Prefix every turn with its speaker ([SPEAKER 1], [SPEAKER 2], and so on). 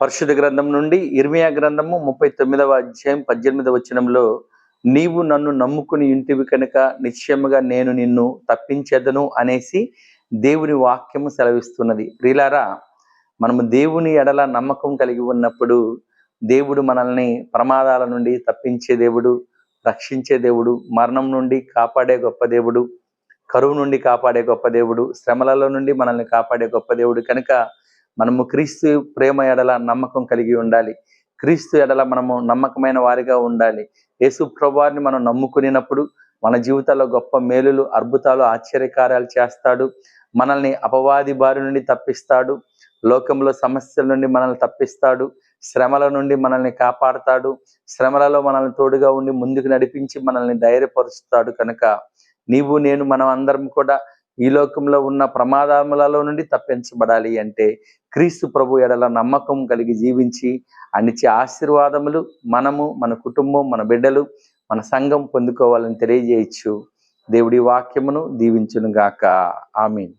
[SPEAKER 1] పరిశుద్ధ గ్రంథం నుండి ఇర్మియా గ్రంథము 39వ అధ్యాయం 18వ వచనంలో, నీవు నన్ను నమ్ముకుని ఇంటివి కనుక నిశ్చయముగా నేను నిన్ను తప్పించేదను అనేసి దేవుని వాక్యము సెలవిస్తున్నది. ప్రియులారా, మనము దేవుని ఎడల నమ్మకం కలిగి ఉన్నప్పుడు దేవుడు మనల్ని ప్రమాదాల నుండి తప్పించే దేవుడు, రక్షించే దేవుడు, మరణం నుండి కాపాడే గొప్ప దేవుడు, కరువు నుండి కాపాడే గొప్ప దేవుడు, శ్రమలలో నుండి మనల్ని కాపాడే గొప్ప దేవుడు. కనుక మనము క్రీస్తు ప్రేమ ఎడల నమ్మకం కలిగి ఉండాలి. క్రీస్తు ఎడల మనము నమ్మకమైన వారిగా ఉండాలి. యేసు ప్రభువారిని మనం నమ్ముకునేటప్పుడు మన జీవితాల్లో గొప్ప మేలులు, అద్భుతాలు, ఆశ్చర్యకార్యాలు చేస్తాడు. మనల్ని అపవాది బారి నుండి తప్పిస్తాడు. లోకంలో సమస్యల నుండి మనల్ని తప్పిస్తాడు. శ్రమల నుండి మనల్ని కాపాడుతాడు. శ్రమలలో మనల్ని తోడుగా ఉండి ముందుకు నడిపించి మనల్ని ధైర్యపరుస్తాడు. కనుక నీవు నేను మనం అందరం కూడా ఈ లోకంలో ఉన్న ప్రమాదములలో నుండి తప్పించబడాలి అంటే క్రీస్తు ప్రభు ఎడల నమ్మకం కలిగి జీవించి అనిచ్చే ఆశీర్వాదములు మనము, మన కుటుంబం, మన బిడ్డలు, మన సంఘం పొందుకోవాలని తెలియజేయచ్చు. దేవుడి వాక్యమును దీవించును గాక. ఆమేన్.